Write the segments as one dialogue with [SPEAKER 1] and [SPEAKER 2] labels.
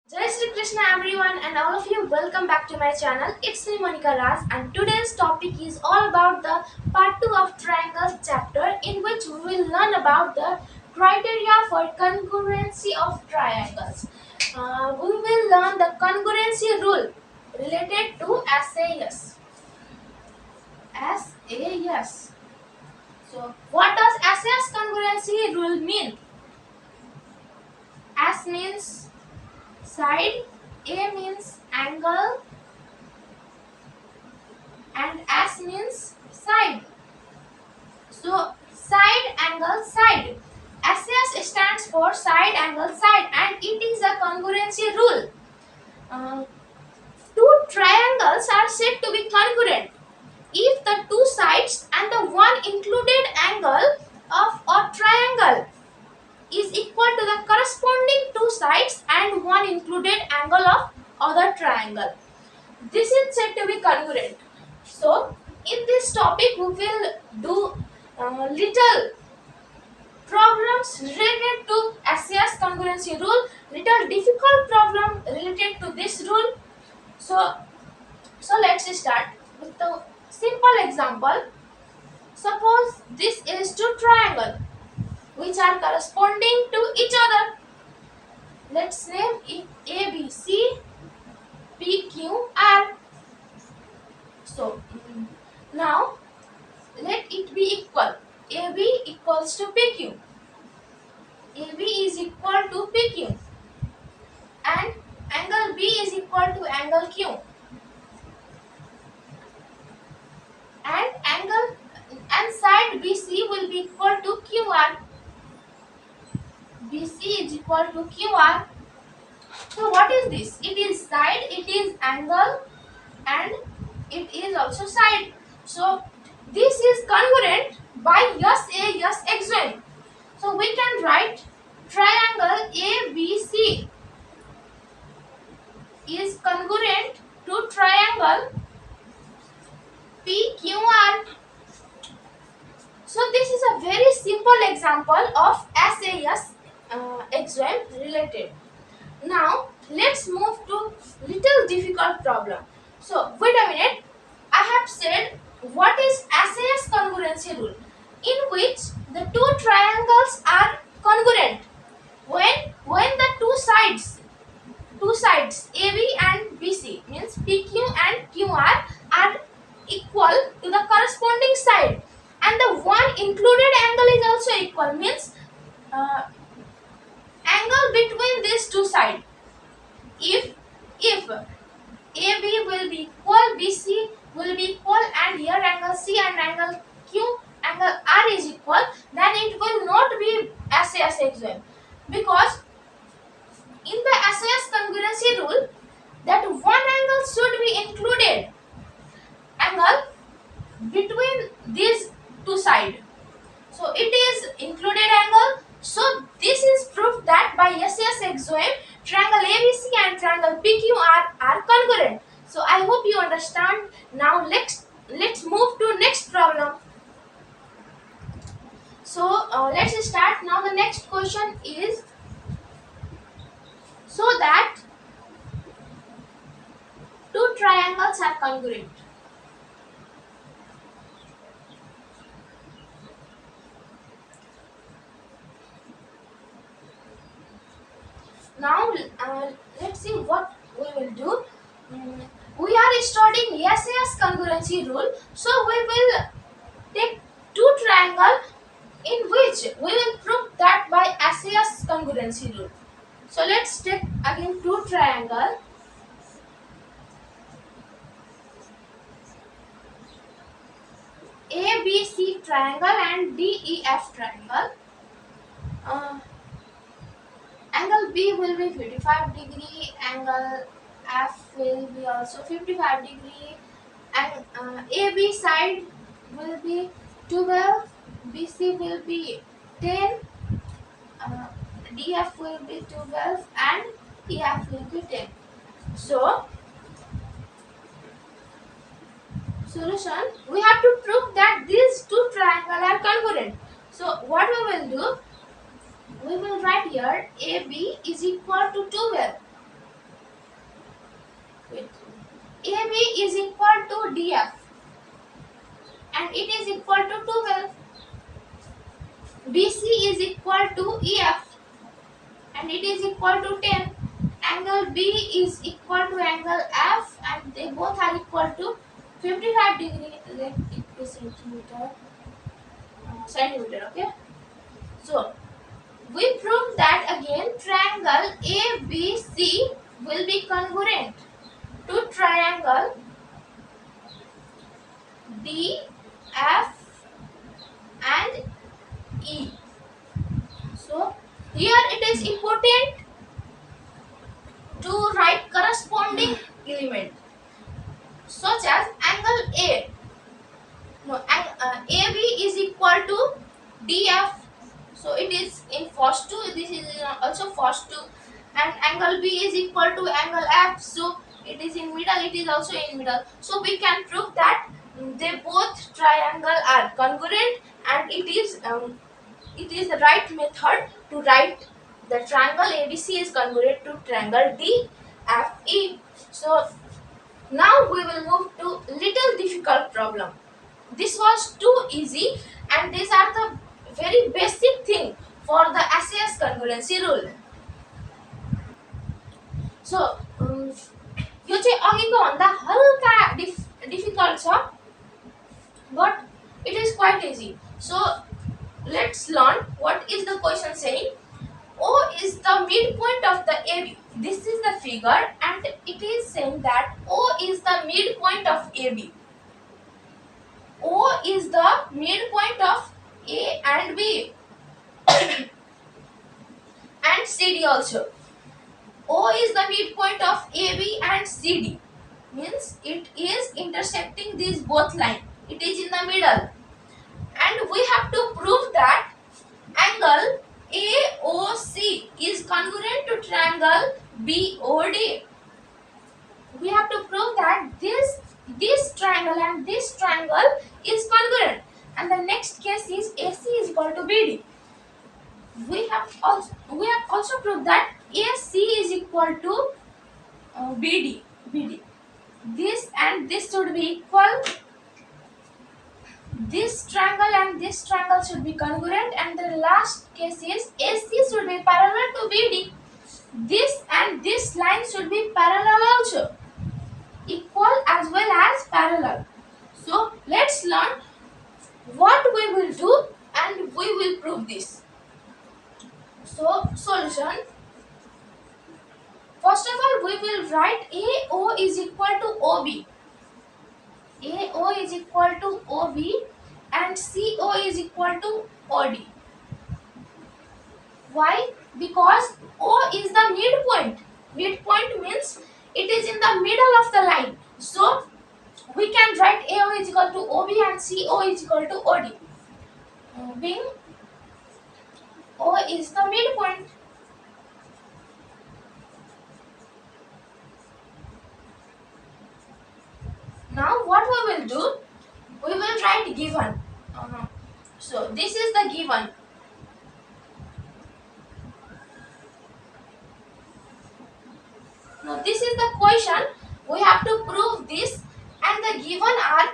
[SPEAKER 1] Jai Shri Krishna everyone and all of you, welcome back to my channel. It's me Monica Ras and today's topic is all about the part 2 of triangles chapter, in which we will learn about the criteria for congruency of triangles. We will learn the congruency rule related to SAS. SAS. So what does SAS congruency rule mean? S means side, A means angle, and S means side. So side, angle, side. SAS stands for side, angle, side, and it is a congruency rule. Uh, Two triangles are said to be congruent if the two sides and the one included angle of a triangle is equal to the corresponding two sides and one included angle of other triangle. This is said to be congruent. So, in this topic, we will do little problems related to SAS congruency rule, little difficult problem related to this rule. So let's start with the simple example. Suppose this is two triangles which are corresponding to each other. Let's name it ABC, PQR. So now let it be equal. AB equals to PQ. AB is equal to PQ and angle B is equal to angle Q, and angle and side BC will be equal to QR. BC is equal to QR. So what is this? It is side, it is angle, and it is also side. So this is congruent by SAS exam. So we can write triangle ABC is congruent to triangle PQR. So this is a very simple example of SAS exam related. Now let's move to little difficult problem. So wait a minute. I have said what is SAS congruency rule, in which the two triangles are congruent when the two sides AB and BC means PQ and QR are equal to the corresponding side, and the one included angle is also equal, means uh, angle between these two sides. If AB will be equal, BC will be equal, and here angle C and angle Q, angle R is equal, then it will not be SAS exam, because in the SAS congruency rule that one angle should be included, angle between these two sides. So it is included angle. So this is proof that by SAS exam triangle ABC and triangle PQR are congruent. So I hope you understand. Now let's move to next problem. So let's start. Now the next question is, so that two triangles are congruent. Now let's see what we will do. We are studying SAS congruency rule, so we will take two triangles in which we will prove that by SAS congruency rule. So let's take again two triangles. ABC triangle and DEF triangle. Uh, Angle B will be 55 degree, angle F will be also 55 degree, and AB side will be 12, BC will be 10, uh, DF will be 12, and EF will be 10. So, solution, we have to prove that these two triangles are congruent. So, what we will do? We will write here AB is equal to 12. AB is equal to DF and it is equal to 12. BC is equal to EF and it is equal to 10. Angle B is equal to angle F and they both are equal to 55 degree. Let it be centimeter, okay? So we proved that again triangle ABC will be congruent to triangle DF and E. So here it is important to write corresponding element such as angle A. AB is equal to DF. So it is in first 2, this is also first 2, and angle B is equal to angle F. So it is in middle, it is also in middle. So we can prove that they both triangle are congruent, and it is the right method to write the triangle ABC is congruent to triangle DFE. So now we will move to little difficult problem. This was too easy, and these are the very basic thing for the SAS congruency rule. So यो चाहिँ अघिको भन्दा हल्का difficult छ, but it is quite easy. So let's learn what is the question saying. O is the midpoint of the AB. This is the figure and it is saying that O is the midpoint of AB. O is the midpoint of A and B and CD also. O is the midpoint of AB and CD, means it is intersecting these both lines. It is in the middle, and we have to prove that angle AOC is congruent to triangle BOD. We have to prove that this triangle and this triangle is congruent, and the next case is AC is equal to BD. We have also proved that AC is equal to BD. This and this should be equal. This triangle and this triangle should be congruent, and the last case is AC should be parallel to BD. This and this line should be parallel also, equal as well as parallel. So let's learn what we will do and we will prove this. So solution. First of all, we will write AO is equal to OB. AO is equal to OB and CO is equal to OD. Why? Because O is the midpoint. Midpoint means it is in the middle of the line. So we can write AO is equal to OB and CO is equal to OD. Being O is the midpoint. Now what we will do? We will write given. So this is the given. Now this is the question. We have to prove this, and the given are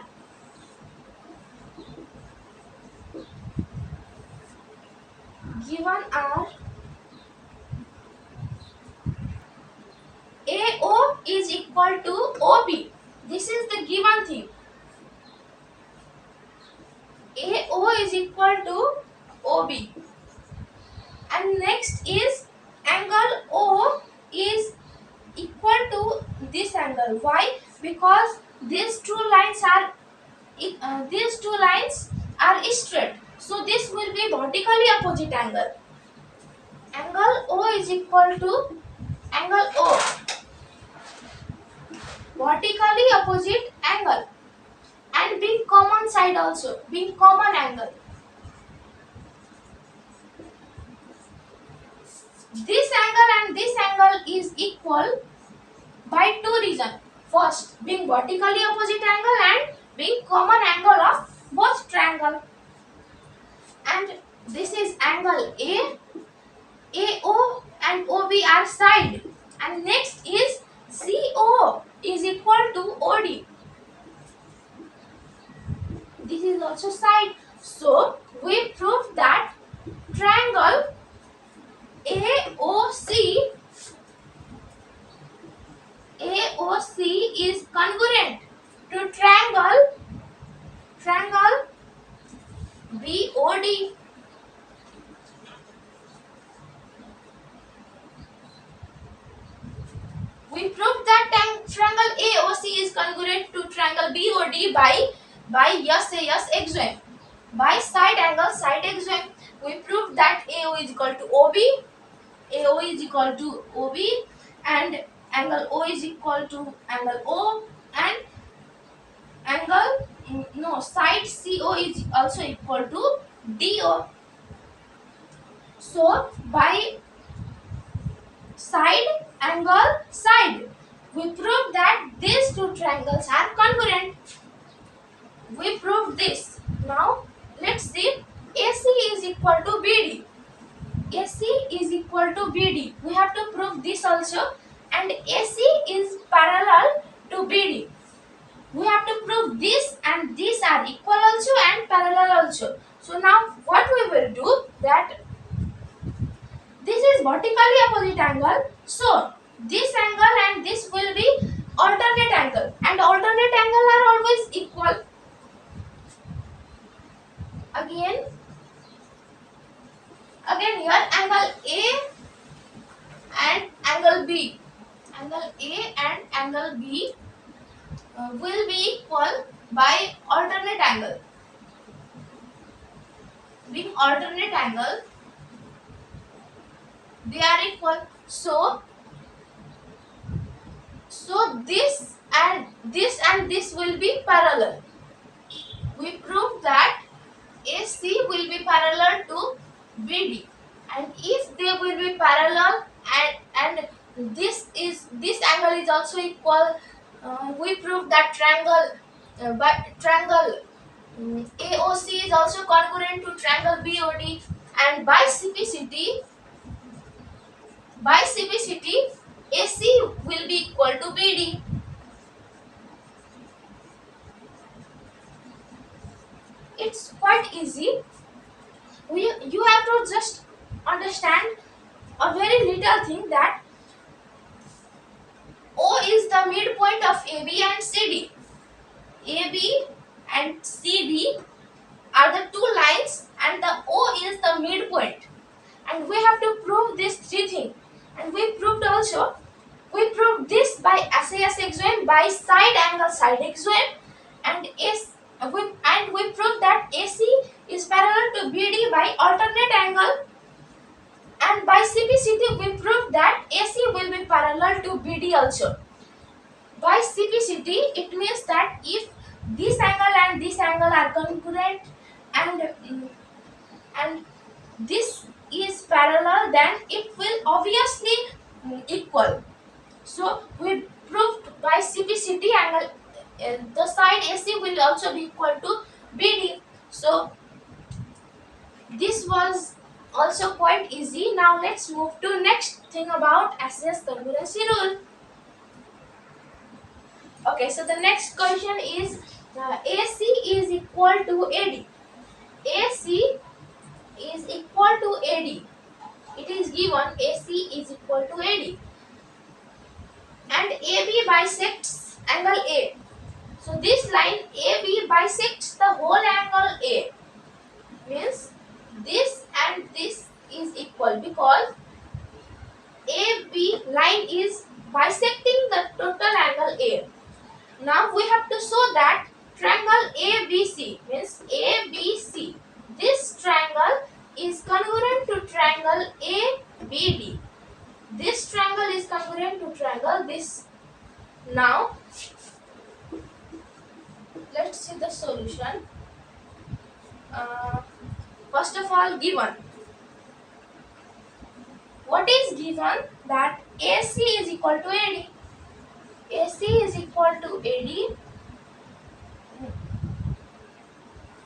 [SPEAKER 1] AO is equal to OB. This is the given thing. AO is equal to OB. And next is angle O is equal to this angle. Why? Because these two lines are straight. So this will be vertically opposite angle. Angle O is equal to angle O. Vertically opposite angle, and being common side also, being common angle. This angle and this angle is equal by two reasons. First, being vertically opposite angle and being common angle of both triangle. And this is angle A, AO and OB are side. And next is CO is equal to OD. also side. So we proved that triangle AOC is congruent to triangle BOD. We proved that triangle AOC is congruent to triangle BOD by SAS axiom. By side axiom, we proved that AO is equal to OB, and angle O is equal to angle O, and side CO is also equal to DO. So by side, we proved that these two triangles are congruent. We proved this. Now let's see. AC is equal to BD. AC is equal to BD. We have to prove this also. And AC is parallel to BD. We have to prove this and these are equal also and parallel also. So now what we will do, that this is vertically opposite angle. So this angle and this will be alternate angle, and alternate angle are always equal. Again here angle A and angle B. Angle A and angle B will be equal by alternate angle. Being alternate angle, they are equal. So this and this will be parallel. We proved that AC will be parallel to BD, and if they will be parallel and this angle is also equal, we proved that triangle AOC is also congruent to triangle BOD, and by CPCT AC will be equal to BD. It's quite easy. You have to just understand a very little thing, that O is the midpoint of AB and CD. AB and CD are the two lines and the O is the midpoint. And we have to prove these three things. And we proved this by SAS axiom, by side axiom, and we proved that AC is parallel to BD by alternate angle, and by CPCT we proved that AC will be parallel to BD also. By CPCT it means that if this angle and this angle are congruent and this is parallel, then it will obviously equal. So we proved by CPCT angle the side AC will also be equal to BD. So this was also quite easy. Now let's move to next thing about SAS congruency rule. Okay, so the next question is AC is equal to AD. AC is equal to AD. It is given AC is equal to AD, and AB bisects angle A. So this line AB bisects the whole angle A, means this and this is equal, because AB line is bisecting the total angle A. Now we have to show that triangle ABC, means ABC, this triangle is congruent to triangle ABD. This triangle is congruent to triangle this. Now let's see the solution. First of all, given. What is given? That AC is equal to AD. AC is equal to AD.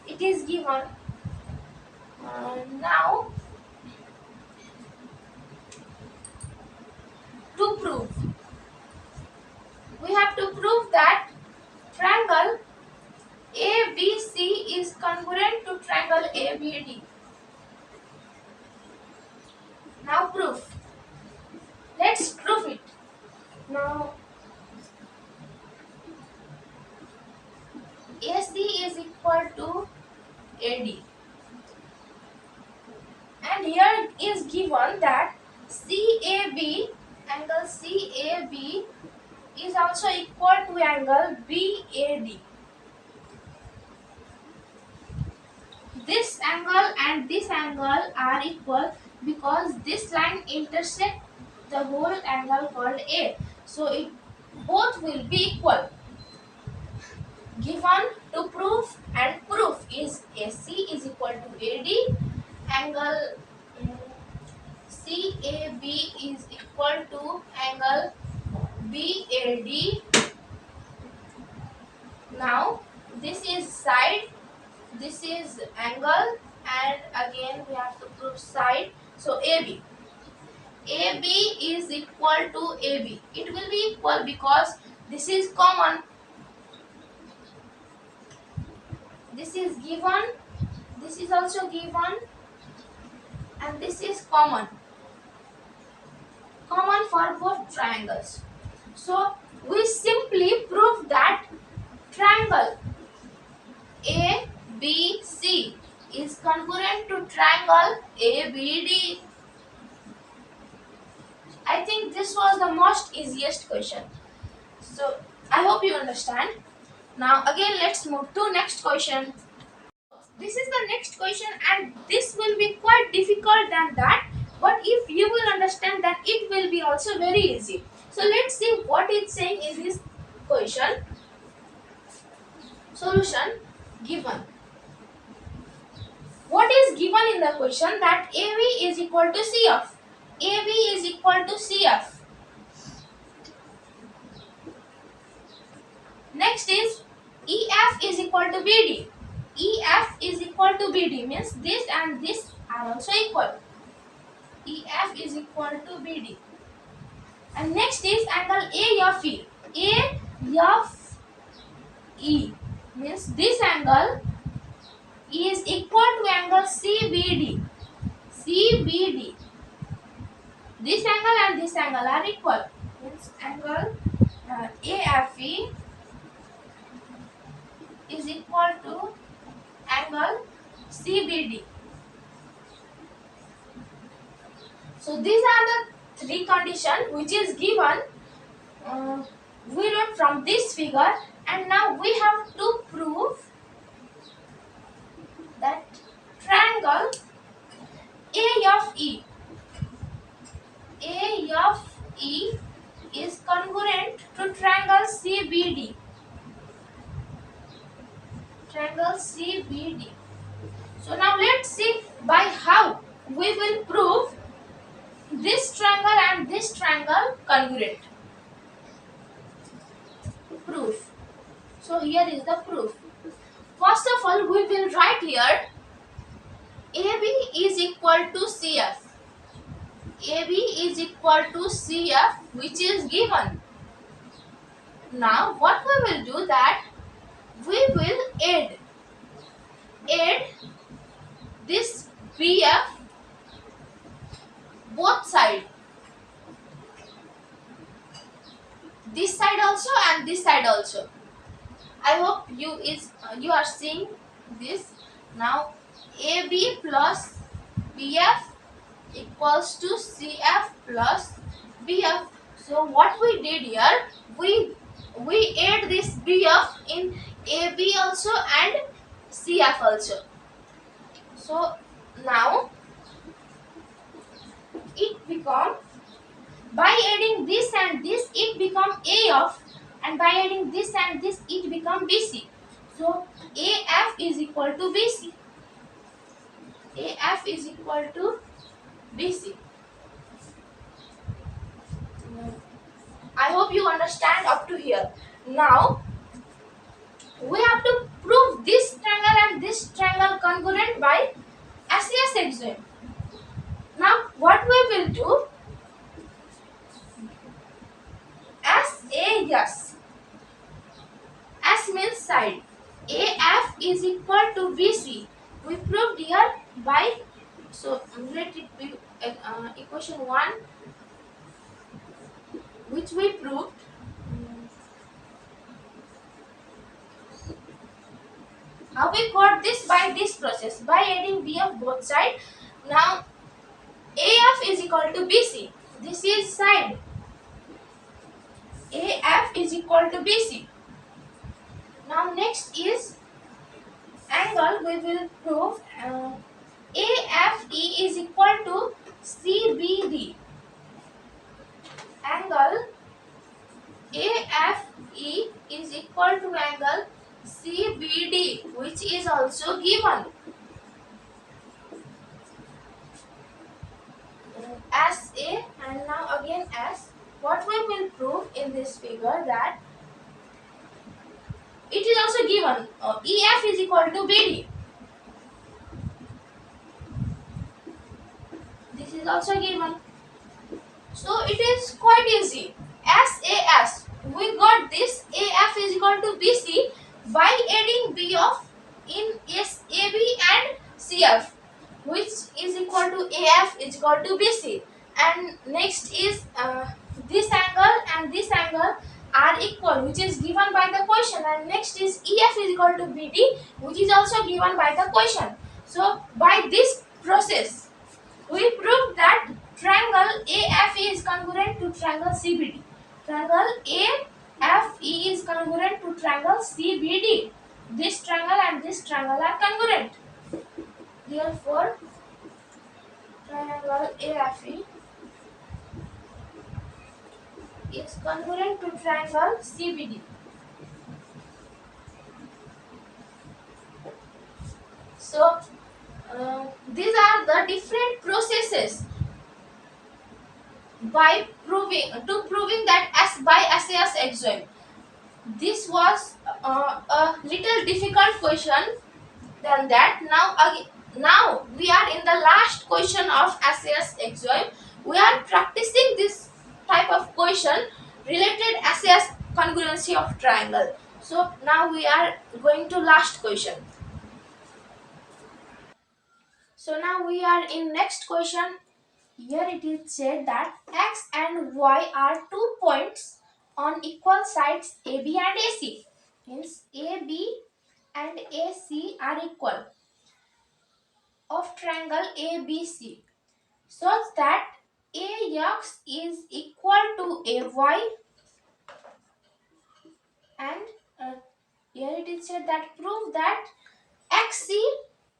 [SPEAKER 1] It is given. Now to prove, we have to prove that triangle ABC is congruent to triangle ABD. Now proof. Let's prove it. Now AC is equal to AD. And here is given that CAB, angle CAB is also equal to angle BAD. This angle and this angle are equal because this line intersect the whole angle called A. So it both will be equal. Given to proof, and proof is AC is equal to AD, angle CAB is equal to angle BAD. Now this is side, this is angle, and again we have to prove side. So AB is equal to AB. It will be equal because this is common. This is given, this is also given, and this is common for both triangles. So we simply prove that triangle ABC is congruent to triangle ABD. I think this was the most easiest question. So I hope you understand. Now again let's move to next question. This is the next question, and this will be quite difficult than that, but if you will understand that, it will be also very easy. So let's see what it's saying in this question. Solution given. What is given in the question? That AB is equal to CF. AB is equal to CF. Next is EF is equal to BD. EF is equal to BD means this and this are also equal. EF is equal to BD. And next is angle AFE. AFE means this angle is equal to angle CBD. CBD. This angle and this angle are equal. Means angle AFE is equal to angle CBD. So these are the three conditions which is given. We wrote from this figure, and now we have to prove that triangle AFE is congruent to triangle CBD. Triangle CBD. So now let's see by how we will prove this triangle and this triangle congruent. Proof. So here is the proof. First of all, we will write here AB is equal to CF. AB is equal to CF, which is given. Now what we will do that we will add this BF both sides. This side also and this side also. I hope you are seeing this. Now AB plus BF equals to CF plus BF. So what we did here, we add this BF in AB also and CF also. So now it become, by adding this and this, it become AF, and by adding this and this, it become BC. So AF is equal to BC. AF is equal to BC. I hope you understand up to here. Now we have to prove this triangle and this triangle congruent by SES axiom. Now what we will do, SAS, S means side, AF is equal to BC. We proved here by, so let it be equation 1, which we proved. How we got this? By this process, by adding BF both side. Now AF is equal to BC. This is side. AF is equal to BC. Now next is angle. We will prove AFE is equal to CBD. Angle AFE is equal to angle CBD, which is also given as A, and now again as. What we will prove in this figure, that it is also given EF is equal to BD. This is also given. So it is quite easy. SAS, we got this AF is equal to BC by adding B of in SAB and CF, which is equal to AF is equal to BC. And next is this angle and this angle are equal, which is given by the question. And next is EF is equal to BD, which is also given by the question. So by this process, we proved that triangle AFE is congruent to triangle CBD. Triangle AFE is congruent to triangle CBD. This triangle and this triangle are congruent. Therefore, triangle AFE is congruent to triangle CBD. So, these are the different processes by proving that as by SAS exam. This was a little difficult question than that. Now we are in the last question of SAS exam. We are practicing this type of question related SAS congruency of triangle. So now we are going to last question. So now we are in next question. Here it is said that x and y are 2 points on equal sides AB and AC. Means AB and AC are equal of triangle ABC, such that AX is equal to AY, and here it is said that prove that XC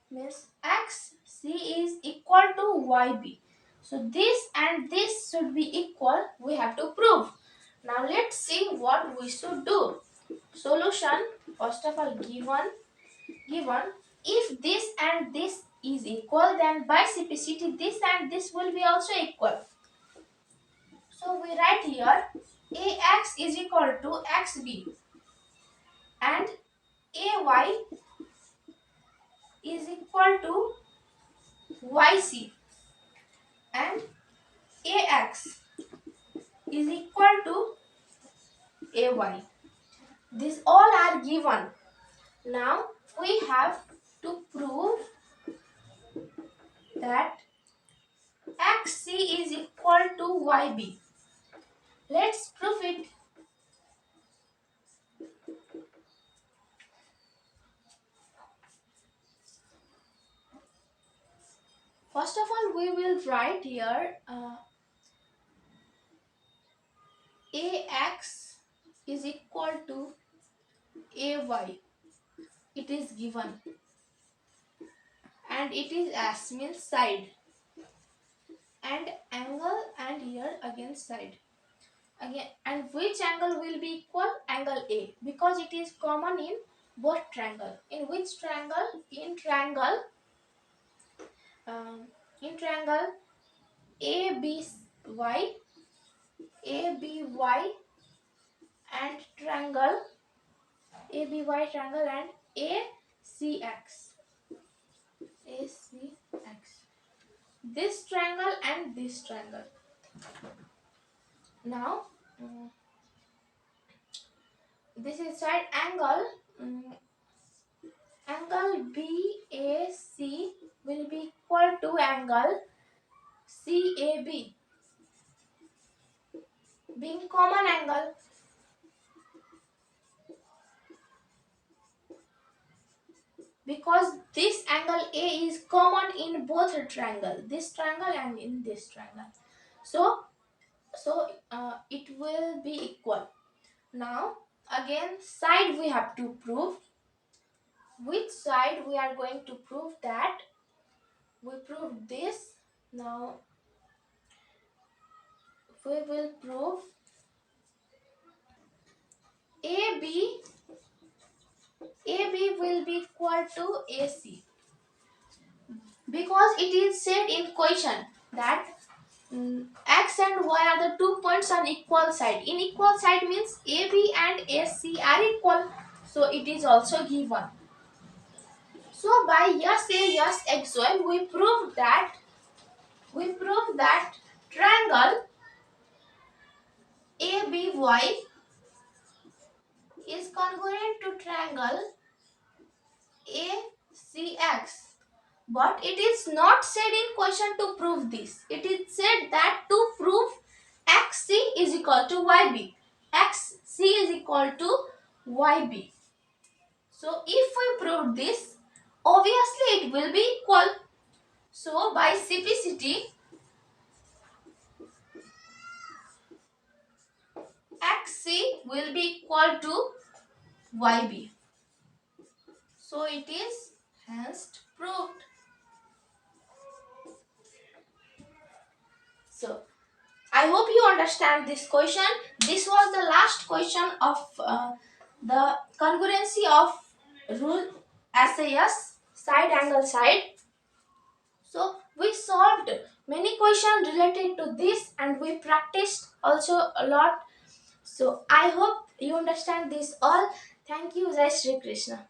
[SPEAKER 1] means XC is equal to YB. So this and this should be equal, we have to prove. Now let's see what we should do. Solution, first of all, given if this and this is equal, then by simplicity this and this will be also equal. So we write here AX is equal to XB and AY is equal to YC and AX is equal to AY. These all are given. Now we have to prove that XC is equal to YB. Let's prove it. First of all, we will write here AX is equal to AY. It is given, and it is as means side, and angle, and here again side. Again, and which angle will be equal? Angle A, because it is common in both triangle. In which triangle? Um, in triangle ABY, ABY, and triangle ABY triangle and ACX. ACX. This triangle and this triangle. Now, this is side angle. Angle BAC will be equal to angle CAB, being common angle. Because this angle A is common in both triangle, this triangle and in this triangle. So it will be equal. Now again side we have to prove. Which side we are going to prove that? We prove this. Now we will prove AB will be equal to AC, because it is said in question that X and Y are the 2 points on equal side. In equal side means AB and AC are equal. So it is also given. So by yes A yes XY we prove that triangle ABY is congruent to triangle ACX. But it is not said in question to prove this. It is said that to prove XC is equal to YB. XC is equal to YB. So if we prove this, obviously it will be equal. So by simplicity, XC will be equal to YB. So it is hence proved. So I hope you understand this question. This was the last question of the congruency of rule SAS, side angle side. So we solved many questions related to this and we practiced also a lot. So I hope you understand this all. Thank you, Jai Shri Krishna.